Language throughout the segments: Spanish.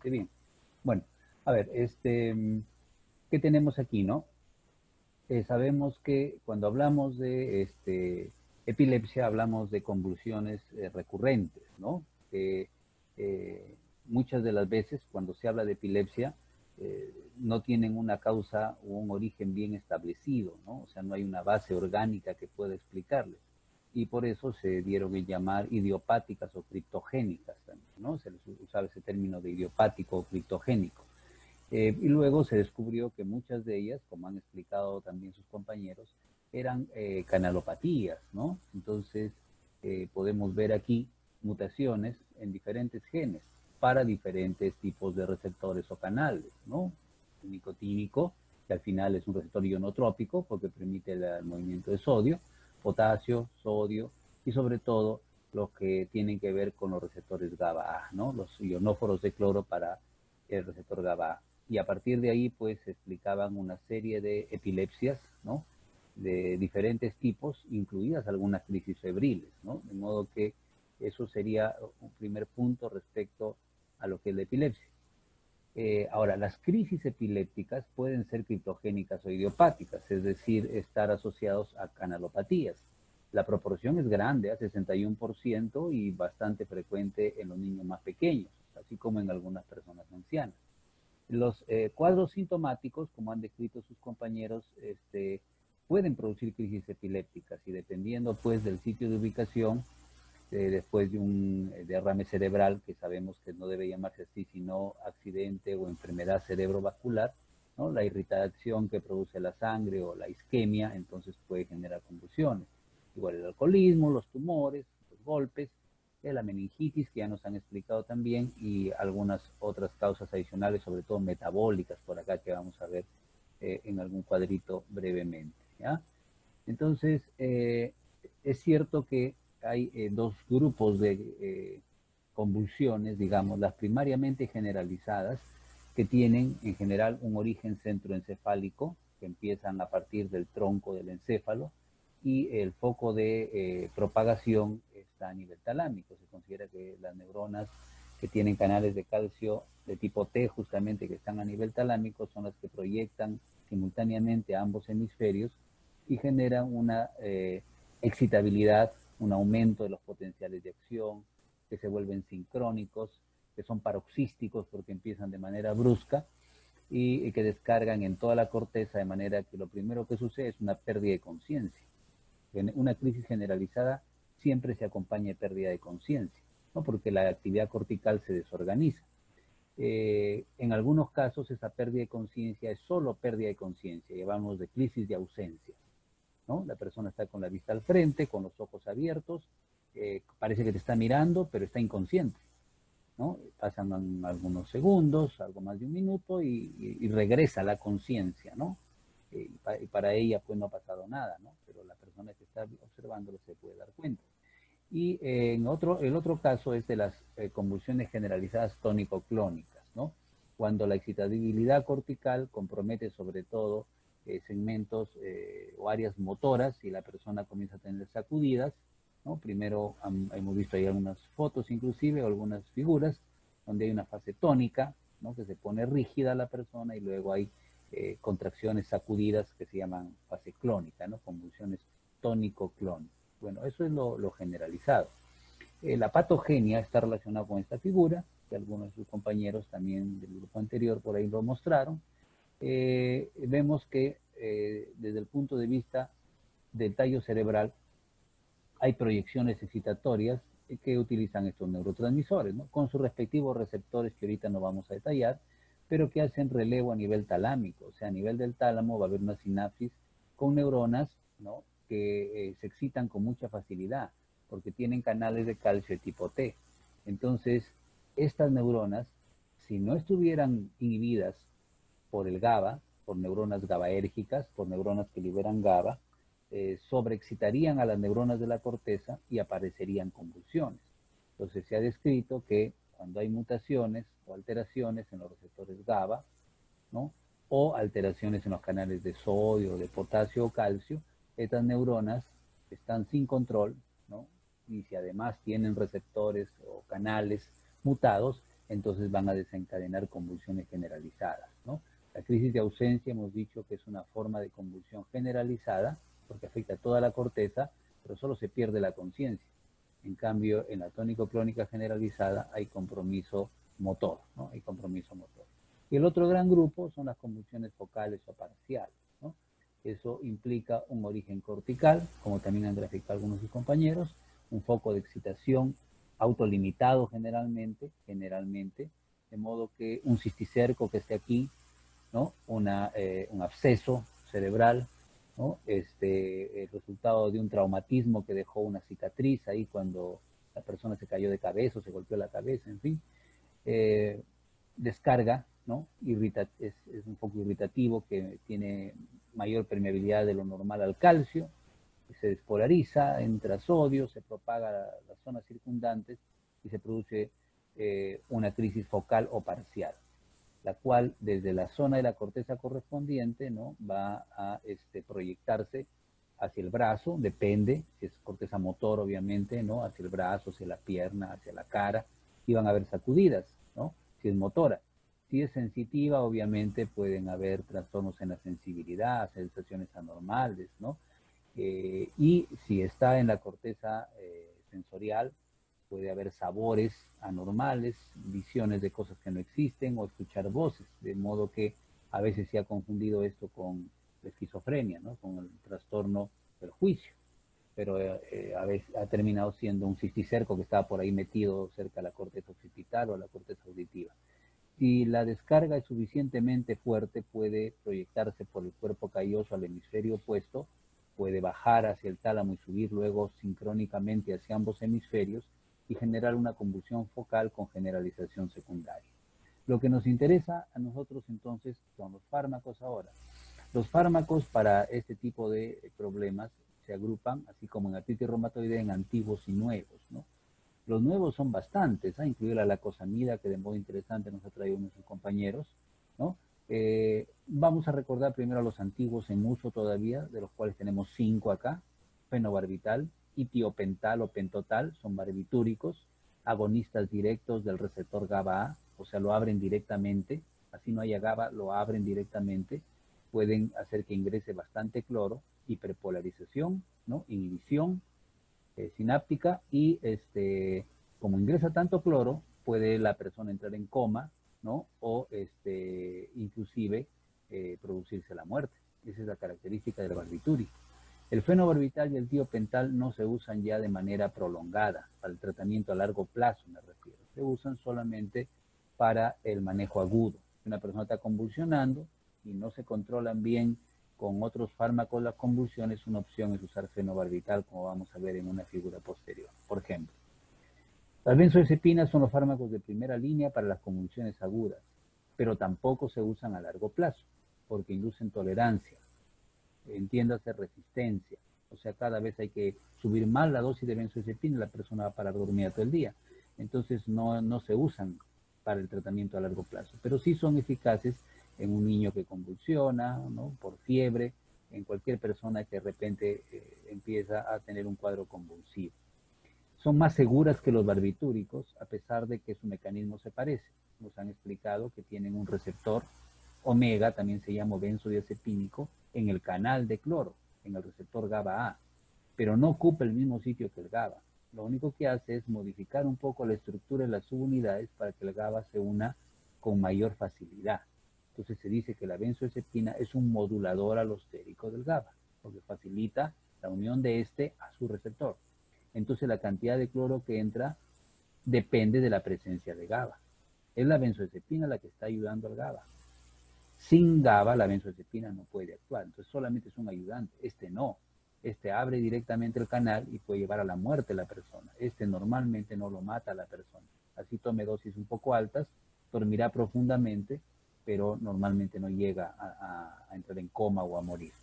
bastante bien. Bueno, a ver, ¿qué tenemos aquí, no? Sabemos que cuando hablamos de epilepsia hablamos de convulsiones recurrentes, ¿no? Muchas de las veces cuando se habla de epilepsia no tienen una causa o un origen bien establecido, ¿no? O sea, no hay una base orgánica que pueda explicarles. Y por eso se dieron en llamar idiopáticas o criptogénicas también, ¿no? Se les usaba ese término de idiopático o criptogénico. Y luego se descubrió que muchas de ellas, como han explicado también sus compañeros, eran canalopatías, ¿no? Entonces, podemos ver aquí mutaciones en diferentes genes para diferentes tipos de receptores o canales, ¿no? El nicotínico, que al final es un receptor ionotrópico porque permite el movimiento de sodio, potasio, sodio y sobre todo los que tienen que ver con los receptores GABA-A, ¿no? Los ionóforos de cloro para el receptor GABA-A. Y a partir de ahí, pues, se explicaban una serie de epilepsias, ¿no? De diferentes tipos, incluidas algunas crisis febriles, ¿no? De modo que eso sería un primer punto respecto a lo que es la epilepsia. Ahora, las crisis epilépticas pueden ser criptogénicas o idiopáticas, es decir, estar asociados a canalopatías. La proporción es grande, a 61%, y bastante frecuente en los niños más pequeños, así como en algunas personas ancianas. Los cuadros sintomáticos, como han descrito sus compañeros, pueden producir crisis epilépticas y dependiendo pues del sitio de ubicación, después de un derrame cerebral, que sabemos que no debe llamarse así, sino accidente o enfermedad cerebrovascular, ¿no? La irritación que produce la sangre o la isquemia, entonces puede generar convulsiones. Igual el alcoholismo, los tumores, los golpes, la meningitis, que ya nos han explicado también, y algunas otras causas adicionales, sobre todo metabólicas, por acá que vamos a ver en algún cuadrito brevemente, ¿ya? Entonces, es cierto que hay dos grupos de convulsiones, digamos, las primariamente generalizadas, que tienen en general un origen centroencefálico, que empiezan a partir del tronco del encéfalo, y el foco de propagación está a nivel talámico. Se considera que las neuronas que tienen canales de calcio de tipo T, justamente que están a nivel talámico, son las que proyectan simultáneamente a ambos hemisferios y generan una excitabilidad, un aumento de los potenciales de acción, que se vuelven sincrónicos, que son paroxísticos porque empiezan de manera brusca y que descargan en toda la corteza, de manera que lo primero que sucede es una pérdida de conciencia. Una crisis generalizada siempre se acompaña de pérdida de conciencia, ¿no? Porque la actividad cortical se desorganiza. En algunos casos esa pérdida de conciencia es solo pérdida de conciencia, llevamos de crisis de ausencia, ¿no? La persona está con la vista al frente, con los ojos abiertos, parece que te está mirando, pero está inconsciente, ¿no? Pasan algunos segundos, algo más de un minuto y regresa la conciencia, ¿no? Y para ella pues no ha pasado nada, ¿no? Pero la persona que está observándolo se puede dar cuenta. Y el otro caso es de las convulsiones generalizadas tónico-clónicas, ¿no? Cuando la excitabilidad cortical compromete sobre todo segmentos o áreas motoras y la persona comienza a tener sacudidas, ¿no? Primero hemos visto ahí algunas fotos inclusive, o algunas figuras, donde hay una fase tónica, ¿no? Que se pone rígida la persona y luego hay contracciones sacudidas que se llaman fase clónica, ¿no? Convulsiones tónico-clónicas. Bueno, eso es lo generalizado. La patogenia está relacionada con esta figura, que algunos de sus compañeros también del grupo anterior por ahí lo mostraron. Vemos que desde el punto de vista del tallo cerebral hay proyecciones excitatorias que utilizan estos neurotransmisores, ¿no? Con sus respectivos receptores que ahorita no vamos a detallar, pero que hacen relevo a nivel talámico. O sea, a nivel del tálamo va a haber una sinapsis con neuronas, ¿no? Que se excitan con mucha facilidad porque tienen canales de calcio de tipo T. Entonces, estas neuronas, si no estuvieran inhibidas por el GABA, por neuronas GABAérgicas, por neuronas que liberan GABA, sobreexcitarían a las neuronas de la corteza y aparecerían convulsiones. Entonces se ha descrito que cuando hay mutaciones o alteraciones en los receptores GABA, ¿no? O alteraciones en los canales de sodio, de potasio o calcio, estas neuronas están sin control, ¿no? Y si además tienen receptores o canales mutados, entonces van a desencadenar convulsiones generalizadas, ¿no? La crisis de ausencia hemos dicho que es una forma de convulsión generalizada porque afecta a toda la corteza, pero solo se pierde la conciencia. En cambio, en la tónico-clónica generalizada hay compromiso motor, ¿no? Hay compromiso motor. Y el otro gran grupo son las convulsiones focales o parciales, ¿no? Eso implica un origen cortical, como también han graficado algunos de sus compañeros, un foco de excitación autolimitado generalmente, de modo que un cisticerco que esté aquí, ¿no? Un absceso cerebral, ¿no? El resultado de un traumatismo que dejó una cicatriz ahí cuando la persona se cayó de cabeza o se golpeó la cabeza, en fin. Descarga, ¿no? Es un foco irritativo que tiene mayor permeabilidad de lo normal al calcio, se despolariza, entra sodio, se propaga a las zonas circundantes y se produce una crisis focal o parcial, la cual desde la zona de la corteza correspondiente, ¿no? Va a proyectarse hacia el brazo, depende, si es corteza motor obviamente, ¿no? Hacia el brazo, hacia la pierna, hacia la cara, y van a haber sacudidas, ¿no? Si es motora. Si es sensitiva, obviamente pueden haber trastornos en la sensibilidad, sensaciones anormales, ¿no? Y si está en la corteza sensorial, puede haber sabores anormales, visiones de cosas que no existen o escuchar voces, de modo que a veces se ha confundido esto con la esquizofrenia, ¿no? Con el trastorno del juicio, pero a veces ha terminado siendo un cisticerco que estaba por ahí metido cerca de la corteza occipital o la corteza auditiva. Si la descarga es suficientemente fuerte, puede proyectarse por el cuerpo calloso al hemisferio opuesto, puede bajar hacia el tálamo y subir luego sincrónicamente hacia ambos hemisferios y generar una convulsión focal con generalización secundaria. Lo que nos interesa a nosotros entonces son los fármacos ahora. Los fármacos para este tipo de problemas se agrupan, así como en artritis reumatoide, en antiguos y nuevos, ¿no? Los nuevos son bastantes, ¿eh? Incluye la lacosamida, que de modo interesante nos ha traído nuestros compañeros, ¿no? Vamos a recordar primero a los antiguos en uso todavía, de los cuales tenemos 5 acá: fenobarbital y tiopental o pentotal, son barbitúricos, agonistas directos del receptor GABA-A, o sea, lo abren directamente, así no haya GABA, lo abren directamente, pueden hacer que ingrese bastante cloro, hiperpolarización, ¿no? Inhibición sináptica y como ingresa tanto cloro, puede la persona entrar en coma, ¿no? O inclusive producirse la muerte. Esa es la característica del barbitúrico. El fenobarbital y el tiopental no se usan ya de manera prolongada, para el tratamiento a largo plazo me refiero. Se usan solamente para el manejo agudo. Si una persona está convulsionando y no se controlan bien con otros fármacos las convulsiones, una opción es usar fenobarbital, como vamos a ver en una figura posterior. Por ejemplo, las benzodiazepinas son los fármacos de primera línea para las convulsiones agudas, pero tampoco se usan a largo plazo, porque inducen tolerancia, entiéndase resistencia. O sea, cada vez hay que subir más la dosis de benzodiazepina y la persona va a parar dormida todo el día. Entonces no se usan para el tratamiento a largo plazo, pero sí son eficaces en un niño que convulsiona, ¿no? Por fiebre, en cualquier persona que de repente empieza a tener un cuadro convulsivo. Son más seguras que los barbitúricos, a pesar de que su mecanismo se parece. Nos han explicado que tienen un receptor omega, también se llama benzodiazepínico, en el canal de cloro, en el receptor GABA-A, pero no ocupa el mismo sitio que el GABA. Lo único que hace es modificar un poco la estructura de las subunidades para que el GABA se una con mayor facilidad. Entonces se dice que la benzodiazepina es un modulador alostérico del GABA, porque facilita la unión de este a su receptor. Entonces la cantidad de cloro que entra depende de la presencia de GABA. Es la benzodiazepina la que está ayudando al GABA. Sin GABA la benzodiazepina no puede actuar, entonces solamente es un ayudante. Este no, este abre directamente el canal y puede llevar a la muerte a la persona. Este normalmente no lo mata a la persona. Así tome dosis un poco altas, dormirá profundamente, pero normalmente no llega a entrar en coma o a morir.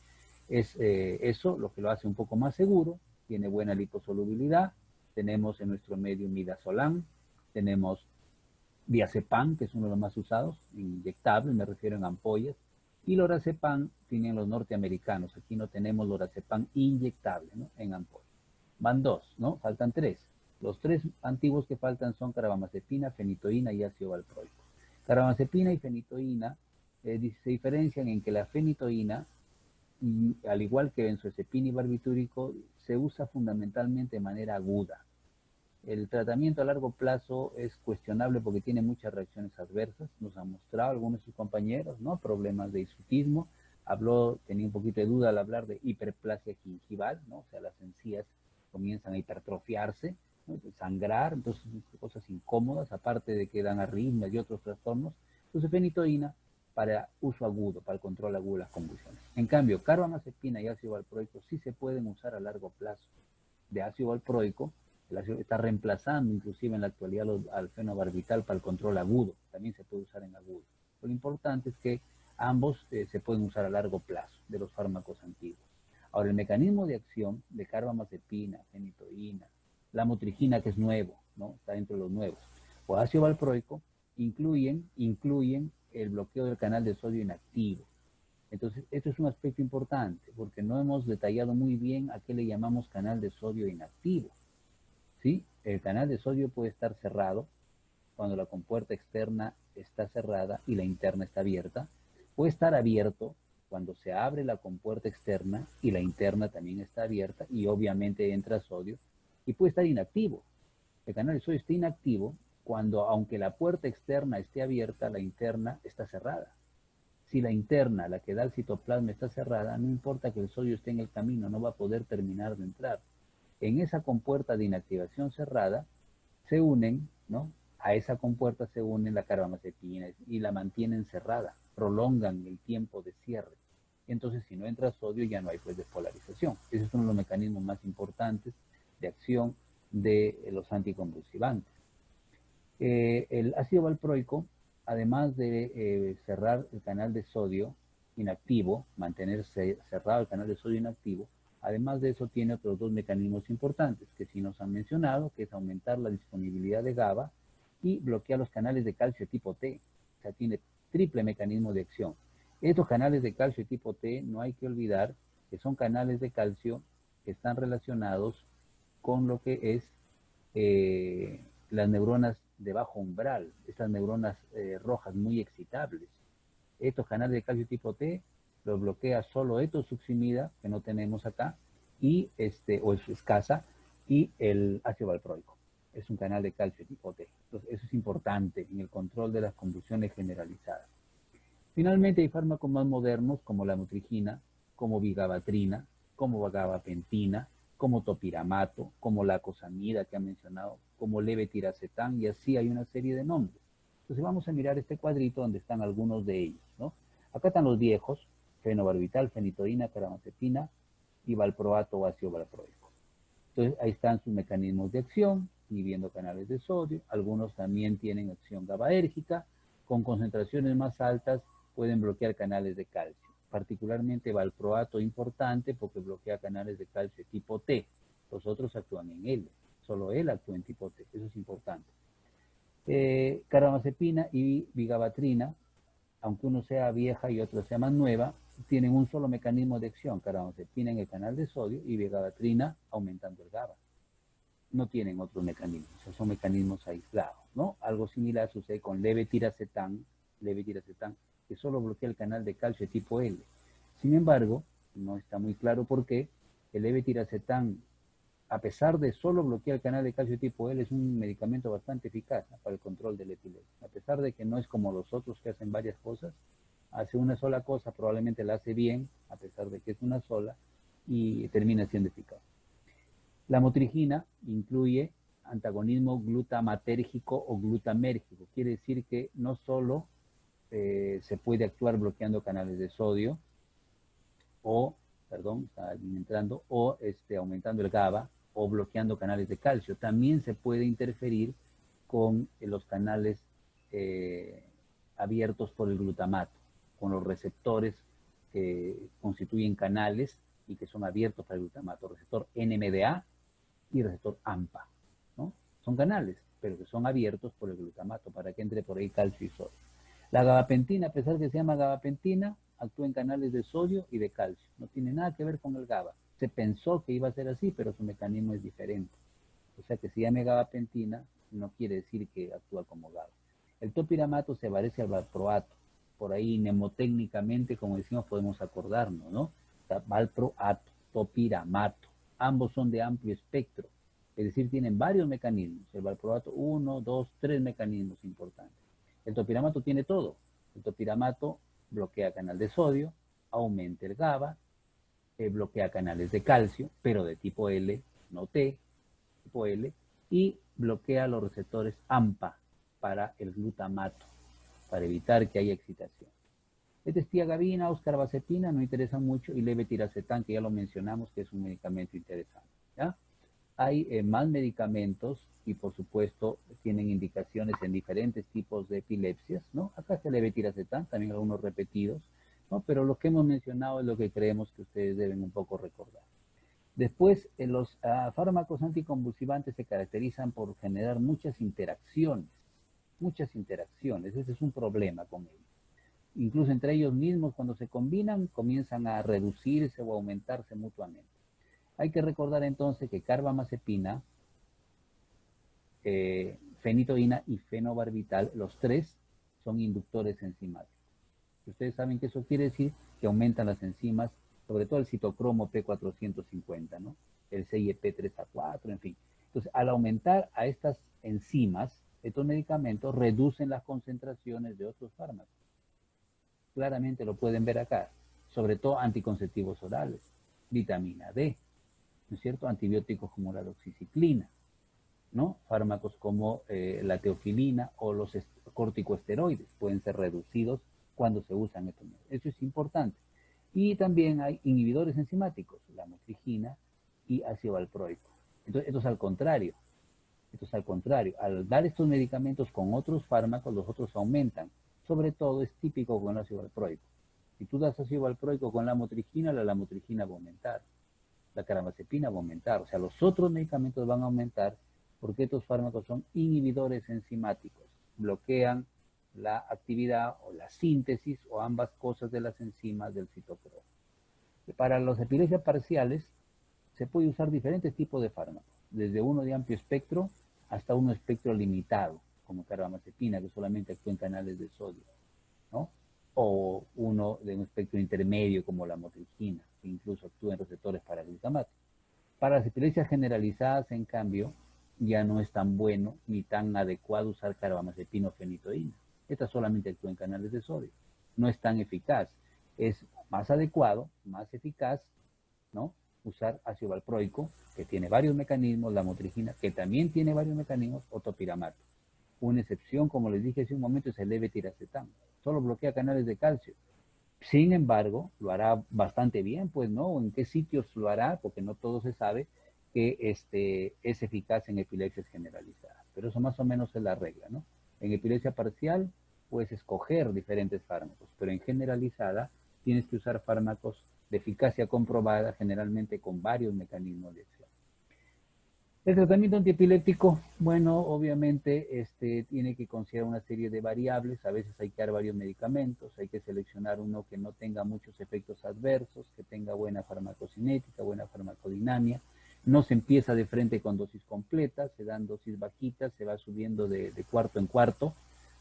Es eso lo que lo hace un poco más seguro, tiene buena liposolubilidad, tenemos en nuestro medio midazolam, tenemos diazepam, que es uno de los más usados, inyectable, me refiero en ampollas, y lorazepam tienen los norteamericanos, aquí no tenemos lorazepam inyectable, ¿no? En ampollas. Van 2, ¿no? Faltan 3. Los tres antiguos que faltan son carbamazepina, fenitoína y ácido valproico. Carbamazepina y fenitoína se diferencian en que la fenitoína, al igual que benzodiazepina y barbitúrico, se usa fundamentalmente de manera aguda. El tratamiento a largo plazo es cuestionable porque tiene muchas reacciones adversas. Nos han mostrado algunos de sus compañeros, ¿no? Problemas de hirsutismo. Tenía un poquito de duda al hablar de hiperplasia gingival, ¿no? O sea, las encías comienzan a hipertrofiarse, ¿no? Sangrar, entonces cosas incómodas, aparte de que dan arritmias y otros trastornos. Entonces, fenitoína para uso agudo, para el control agudo de las convulsiones. En cambio, carbamazepina y ácido valproico sí se pueden usar a largo plazo. De ácido valproico, el ácido está reemplazando inclusive en la actualidad al fenobarbital para el control agudo, también se puede usar en agudo. Lo importante es que ambos se pueden usar a largo plazo de los fármacos antiguos. Ahora, el mecanismo de acción de carbamazepina, fenitoína, la motrigina, que es nuevo, ¿no? Está dentro de los nuevos, o ácido valproico, incluyen el bloqueo del canal de sodio inactivo. Entonces, esto es un aspecto importante, porque no hemos detallado muy bien a qué le llamamos canal de sodio inactivo. ¿Sí? El canal de sodio puede estar cerrado cuando la compuerta externa está cerrada y la interna está abierta. Puede estar abierto cuando se abre la compuerta externa y la interna también está abierta y obviamente entra sodio. Y puede estar inactivo. El canal de sodio está inactivo cuando, aunque la puerta externa esté abierta, la interna está cerrada. Si la interna, la que da el citoplasma, está cerrada, no importa que el sodio esté en el camino, no va a poder terminar de entrar. En esa compuerta de inactivación cerrada se unen, ¿no? A esa compuerta se unen la carbamazepina y la mantienen cerrada, prolongan el tiempo de cierre. Entonces, si no entra sodio, ya no hay pues despolarización. Ese es uno de los mecanismos más importantes de acción de los anticonvulsivantes. El ácido valproico, además de cerrar el canal de sodio inactivo, mantenerse cerrado el canal de sodio inactivo, además de eso tiene otros dos mecanismos importantes que sí nos han mencionado, que es aumentar la disponibilidad de GABA y bloquear los canales de calcio tipo T. O sea, tiene triple mecanismo de acción. Estos canales de calcio tipo T no hay que olvidar que son canales de calcio que están relacionados con lo que es las neuronas de bajo umbral, estas neuronas rojas muy excitables. Estos canales de calcio tipo T los bloquea solo etosuximida, que no tenemos acá, y o es escasa, y el ácido valproico. Es un canal de calcio tipo T. Entonces, eso es importante en el control de las convulsiones generalizadas. Finalmente, hay fármacos más modernos como la motrigina, como vigabatrina, como gabapentina, como topiramato, como la acosamida que ha mencionado, como levetiracetam, y así hay una serie de nombres. Entonces vamos a mirar este cuadrito donde están algunos de ellos, ¿no? Acá están los viejos, fenobarbital, fenitoína, carbamazepina y valproato o ácido valproico. Entonces ahí están sus mecanismos de acción, inhibiendo canales de sodio. Algunos también tienen acción GABAérgica. Con concentraciones más altas pueden bloquear canales de calcio. Particularmente valproato importante porque bloquea canales de calcio tipo T. Los otros actúan en L. Solo él actúa en tipo T. Eso es importante. Carbamazepina y vigabatrina, aunque uno sea vieja y otro sea más nueva, tienen un solo mecanismo de acción, carbamazepina en el canal de sodio y vigabatrina aumentando el GABA. No tienen otros mecanismos, son mecanismos aislados, ¿no? Algo similar sucede con levetiracetam, que solo bloquea el canal de calcio tipo L. Sin embargo, no está muy claro por qué el levetiracetam, a pesar de solo bloquear el canal de calcio tipo L, es un medicamento bastante eficaz, ¿no?, para el control del epilepsia. A pesar de que no es como los otros que hacen varias cosas, hace una sola cosa, probablemente la hace bien, a pesar de que es una sola, y termina siendo eficaz. La motrigina incluye antagonismo glutamatérgico o glutamérgico. Quiere decir que no solo se puede actuar bloqueando canales de sodio, o aumentando el GABA, o bloqueando canales de calcio. También se puede interferir con los canales abiertos por el glutamato, con los receptores que constituyen canales y que son abiertos para el glutamato, receptor NMDA y receptor AMPA, ¿no? Son canales, pero que son abiertos por el glutamato para que entre por ahí calcio y sodio. La gabapentina, a pesar de que se llama gabapentina, actúa en canales de sodio y de calcio. No tiene nada que ver con el GABA. Se pensó que iba a ser así, pero su mecanismo es diferente. O sea que se llame gabapentina no quiere decir que actúa como GABA. El topiramato se parece al valproato. Por ahí mnemotécnicamente, como decimos, podemos acordarnos, ¿no? O sea, valproato, topiramato. Ambos son de amplio espectro. Es decir, tienen varios mecanismos. El valproato, 1, 2, 3 mecanismos importantes. El topiramato tiene todo. El topiramato bloquea canal de sodio, aumenta el GABA, bloquea canales de calcio, pero de tipo L, no T, tipo L, y bloquea los receptores AMPA para el glutamato, para evitar que haya excitación. Esta es tiagabina, oscarbazepina, no interesa mucho, y levetiracetam, que ya lo mencionamos, que es un medicamento interesante. ¿Ya? Hay más medicamentos y, por supuesto, tienen indicaciones en diferentes tipos de epilepsias, ¿no? Acá está el levetiracetam, también algunos repetidos, ¿no? Pero lo que hemos mencionado es lo que creemos que ustedes deben un poco recordar. Después, los fármacos anticonvulsivantes se caracterizan por generar muchas interacciones. Ese es un problema con ellos. Incluso entre ellos mismos, cuando se combinan, comienzan a reducirse o aumentarse mutuamente. Hay que recordar entonces que carbamazepina, fenitoína y fenobarbital, los tres son inductores enzimáticos. Ustedes saben que eso quiere decir que aumentan las enzimas, sobre todo el citocromo P450, ¿no? El CYP3A4, en fin. Entonces, al aumentar a estas enzimas, estos medicamentos reducen las concentraciones de otros fármacos. Claramente lo pueden ver acá, sobre todo anticonceptivos orales, vitamina D, ¿no es cierto? Antibióticos como la doxiciclina, ¿no? Fármacos como la teofilina o los corticosteroides pueden ser reducidos cuando se usan estos medios. Eso es importante. Y también hay inhibidores enzimáticos, la motrigina y ácido valproico. Entonces, esto es al contrario. Al dar estos medicamentos con otros fármacos, los otros aumentan. Sobre todo es típico con el ácido valproico. Si tú das ácido valproico con la motrigina va a aumentar. La carbamazepina va a aumentar. O sea, los otros medicamentos van a aumentar porque estos fármacos son inhibidores enzimáticos. Bloquean la actividad o la síntesis o ambas cosas de las enzimas del citocromo. Para las epilepsias parciales se puede usar diferentes tipos de fármacos, desde uno de amplio espectro hasta uno espectro limitado, como carbamazepina, que solamente actúa en canales de sodio, ¿no? O uno de un espectro intermedio, como la motrigina, que incluso actúa en receptores para glutamato. Para las epilepsias generalizadas, en cambio, ya no es tan bueno ni tan adecuado usar carbamazepina o fenitoína. Esta solamente actúa en canales de sodio. No es tan eficaz. Es más adecuado, más eficaz, ¿no? Usar ácido valproico, que tiene varios mecanismos, la motrigina, que también tiene varios mecanismos, o topiramato. Una excepción, como les dije hace un momento, es el levetiracetam. Solo bloquea canales de calcio. Sin embargo, lo hará bastante bien, pues, ¿no? ¿En qué sitios lo hará? Porque no todo se sabe que es eficaz en epilepsias generalizadas. Pero eso más o menos es la regla, ¿no? En epilepsia parcial puedes escoger diferentes fármacos, pero en generalizada tienes que usar fármacos de eficacia comprobada, generalmente con varios mecanismos de acción. El tratamiento antiepiléptico, bueno, obviamente tiene que considerar una serie de variables, a veces hay que dar varios medicamentos, hay que seleccionar uno que no tenga muchos efectos adversos, que tenga buena farmacocinética, buena farmacodinamia. No se empieza de frente con dosis completas, se dan dosis bajitas, se va subiendo de cuarto en cuarto.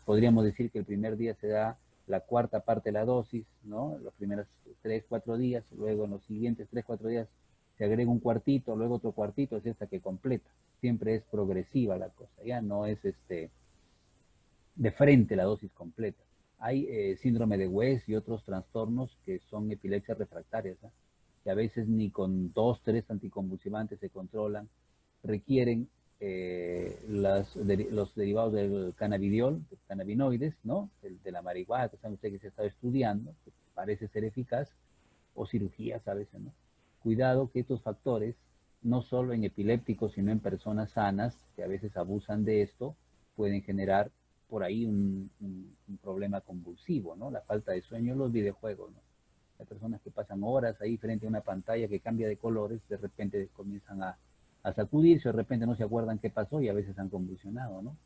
Podríamos decir que el primer día se da la cuarta parte de la dosis, ¿no? Los primeros 3, 4 días, luego en los siguientes 3, 4 días se agrega un cuartito, luego otro cuartito, así hasta que completa. Siempre es progresiva la cosa, ya no es de frente la dosis completa. Hay síndrome de West y otros trastornos que son epilepsias refractarias, ¿eh? Que a veces ni con 2, 3 anticonvulsivantes se controlan, requieren los derivados del cannabidiol, los cannabinoides, ¿no? De la marihuana, que saben ustedes que se ha estado estudiando, que parece ser eficaz, o cirugías a veces, ¿no? Cuidado que estos factores, no solo en epilépticos, sino en personas sanas, que a veces abusan de esto, pueden generar por ahí un problema convulsivo, ¿no? La falta de sueño, los videojuegos, ¿no? Hay personas que pasan horas ahí frente a una pantalla que cambia de colores, de repente comienzan a sacudirse, de repente no se acuerdan qué pasó y a veces han convulsionado, ¿no?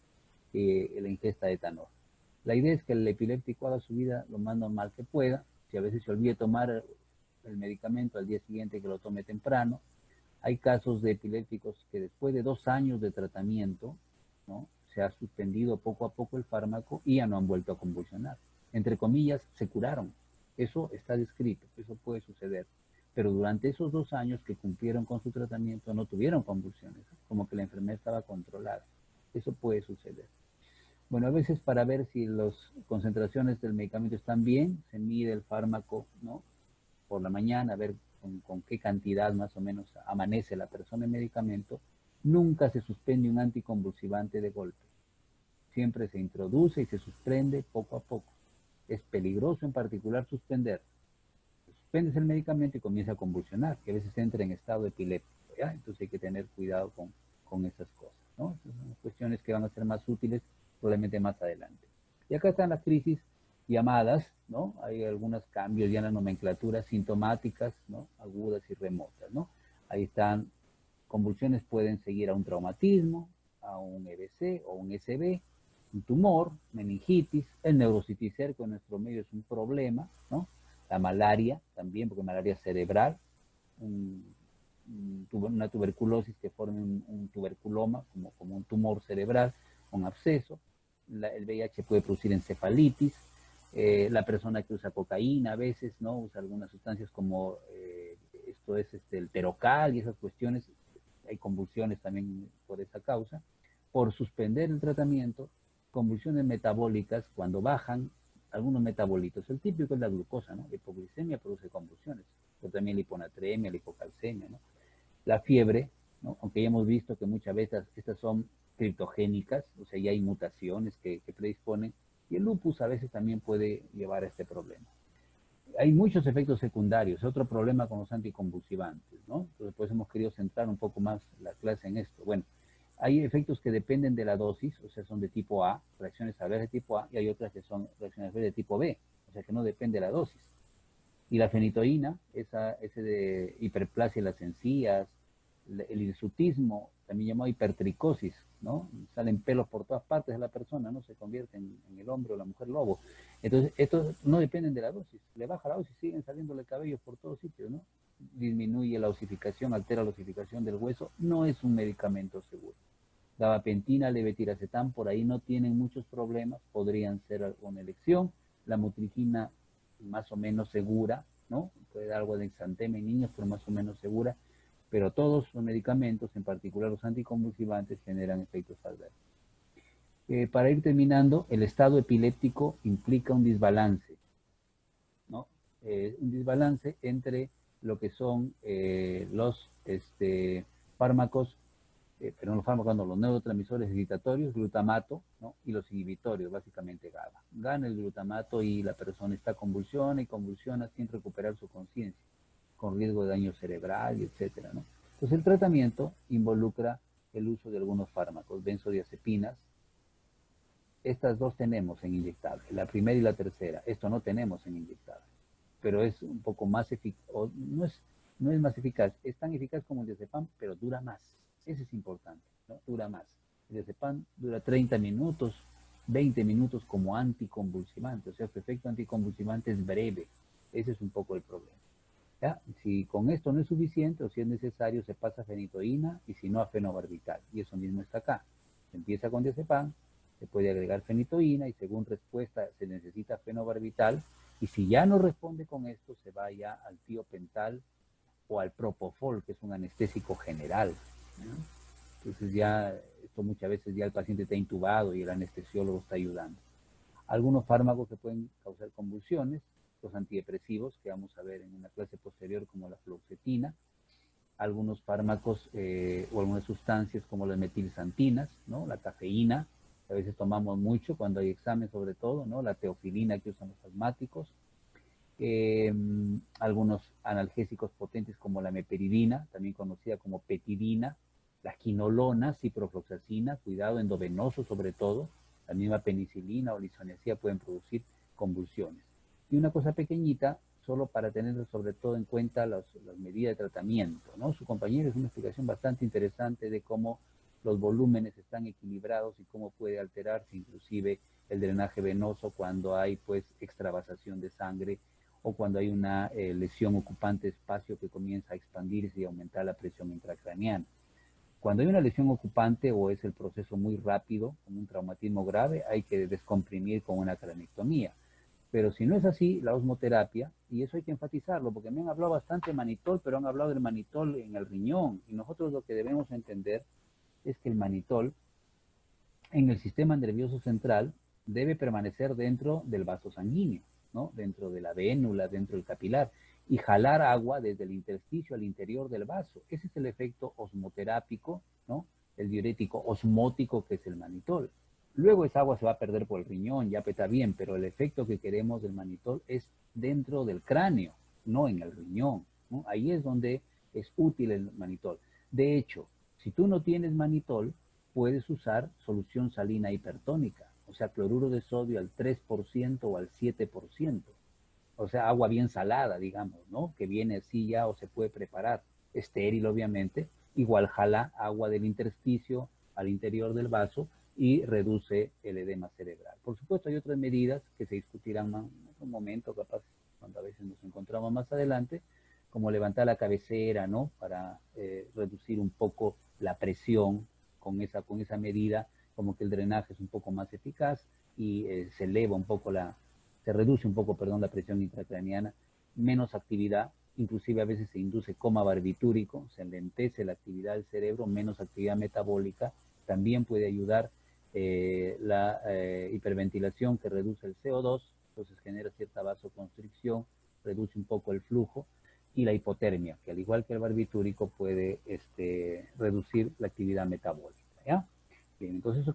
La ingesta de etanol. La idea es que el epiléptico haga su vida lo más normal que pueda. Si a veces se olvida tomar el medicamento, al día siguiente que lo tome temprano. Hay casos de epilépticos que después de 2 años de tratamiento, ¿no?, se ha suspendido poco a poco el fármaco y ya no han vuelto a convulsionar. Entre comillas, se curaron. Eso está descrito, eso puede suceder. Pero durante esos 2 años que cumplieron con su tratamiento no tuvieron convulsiones, como que la enfermedad estaba controlada. Eso puede suceder. Bueno, a veces para ver si las concentraciones del medicamento están bien, se mide el fármaco, ¿no?, por la mañana, a ver con qué cantidad más o menos amanece la persona en medicamento. Nunca se suspende un anticonvulsivante de golpe. Siempre se introduce y se suspende poco a poco. Es peligroso en particular suspender. Suspendes el medicamento y comienza a convulsionar, que a veces entra en estado epiléptico, ¿ya? Entonces hay que tener cuidado con esas cosas, ¿no? Esas son cuestiones que van a ser más útiles probablemente más adelante. Y acá están las crisis llamadas, ¿no? Hay algunos cambios ya en la nomenclatura, sintomáticas, ¿no?, agudas y remotas, ¿no? Ahí están, convulsiones pueden seguir a un traumatismo, a un EBC o un SB, un tumor, meningitis, el neurociticerco en nuestro medio es un problema, ¿no? La malaria también, porque malaria cerebral, una tuberculosis que forme un tuberculoma, como un tumor cerebral, un absceso. El VIH puede producir encefalitis. La persona que usa cocaína a veces, ¿no?, usa algunas sustancias como esto es el terocal y esas cuestiones, hay convulsiones también por esa causa. Por suspender el tratamiento, convulsiones metabólicas cuando bajan algunos metabolitos. El típico es la glucosa, ¿no? La hipoglicemia produce convulsiones, pero también la hiponatremia, la hipocalcemia, ¿no? La fiebre, ¿no?, aunque ya hemos visto que muchas veces estas son criptogénicas, o sea, ya hay mutaciones que predisponen, y el lupus a veces también puede llevar a este problema. Hay muchos efectos secundarios, otro problema con los anticonvulsivantes, ¿no? Entonces, pues hemos querido centrar un poco más la clase en esto. Bueno, hay efectos que dependen de la dosis, o sea, son de tipo A, reacciones adversas de tipo A, y hay otras que son reacciones adversas de tipo B, o sea, que no depende de la dosis. Y la fenitoína, ese de hiperplasia de las encías, el hirsutismo, también llamado hipertricosis, ¿no? Salen pelos por todas partes de la persona, ¿no? Se convierte en el hombre o la mujer lobo. Entonces, estos no dependen de la dosis. Le baja la dosis, siguen saliéndole cabellos por todos sitios, ¿no? Disminuye la osificación, altera la osificación del hueso. No es un medicamento seguro. Gabapentina, levetiracetam, por ahí no tienen muchos problemas, podrían ser una elección. La motrigina, más o menos segura, ¿no? Puede dar algo de exantema en niños, pero más o menos segura. Pero todos los medicamentos, en particular los anticonvulsivantes, generan efectos adversos. Para ir terminando, el estado epiléptico implica un desbalance, ¿no? Un desbalance entre lo que son los fármacos, pero no los fármacos, no, los neurotransmisores excitatorios, glutamato, ¿no?, y los inhibitorios, básicamente GABA. Gana el glutamato y la persona está convulsiona y convulsiona sin recuperar su conciencia, con riesgo de daño cerebral, y etcétera, ¿no? Entonces el tratamiento involucra el uso de algunos fármacos, benzodiazepinas. Estas dos tenemos en inyectable, la primera y la tercera. Esto no tenemos en inyectable, pero es un poco más eficaz, no es más eficaz, es tan eficaz como el diazepam, pero dura más. Eso es importante, ¿no? Dura más. El diazepam dura 30 minutos, 20 minutos como anticonvulsivante, o sea, su efecto anticonvulsivante es breve. Ese es un poco el problema. ¿Ya? Si con esto no es suficiente o si es necesario, se pasa a fenitoína y si no a fenobarbital. Y eso mismo está acá. Se empieza con diazepam, se puede agregar fenitoína y según respuesta se necesita fenobarbital. Y si ya no responde con esto, se va ya al tiopental o al propofol, que es un anestésico general, ¿no? Entonces ya, esto muchas veces ya el paciente está intubado y el anestesiólogo está ayudando. Algunos fármacos que pueden causar convulsiones, los antidepresivos, que vamos a ver en una clase posterior, como la fluoxetina, algunos fármacos o algunas sustancias como las metilxantinas, ¿no?, la cafeína, que a veces tomamos mucho cuando hay examen sobre todo, ¿no?, la teofilina que usan los asmáticos, algunos analgésicos potentes como la meperidina, también conocida como petidina, la quinolona, ciprofloxacina, cuidado, endovenoso sobre todo, la misma penicilina o lisoniazida pueden producir convulsiones. Y una cosa pequeñita, solo para tener sobre todo en cuenta las medidas de tratamiento, ¿no? Su compañero es una explicación bastante interesante de cómo los volúmenes están equilibrados y cómo puede alterarse inclusive el drenaje venoso cuando hay pues extravasación de sangre o cuando hay una lesión ocupante espacio que comienza a expandirse y aumentar la presión intracraneana. Cuando hay una lesión ocupante o es el proceso muy rápido, como un traumatismo grave, hay que descomprimir con una cranectomía. Pero si no es así, la osmoterapia, y eso hay que enfatizarlo, porque me han hablado bastante de manitol, pero han hablado del manitol en el riñón, y nosotros lo que debemos entender es que el manitol en el sistema nervioso central debe permanecer dentro del vaso sanguíneo, ¿no? Dentro de la vénula, dentro del capilar, y jalar agua desde el intersticio al interior del vaso. Ese es el efecto osmoterápico, ¿no? El diurético osmótico que es el manitol. Luego esa agua se va a perder por el riñón, ya está bien, pero el efecto que queremos del manitol es dentro del cráneo, no en el riñón, ¿no? Ahí es donde es útil el manitol. De hecho, si tú no tienes manitol, puedes usar solución salina hipertónica, o sea, cloruro de sodio al 3% o al 7%, o sea, agua bien salada, digamos, ¿no? Que viene así ya o se puede preparar, estéril obviamente, igual jala agua del intersticio al interior del vaso y reduce el edema cerebral. Por supuesto, hay otras medidas que se discutirán en un momento, capaz, cuando a veces nos encontramos más adelante, como levantar la cabecera, ¿no? Para reducir un poco la presión con esa medida, como que el drenaje es un poco más eficaz y se eleva un poco se reduce un poco, perdón, la presión intracraneana, menos actividad, inclusive a veces se induce coma barbitúrico, se enlentece la actividad del cerebro, menos actividad metabólica, también puede ayudar la hiperventilación que reduce el CO2, entonces genera cierta vasoconstricción, reduce un poco el flujo, y la hipotermia, que al igual que el barbitúrico puede reducir la actividad metabólica, ¿ya? Bien, entonces eso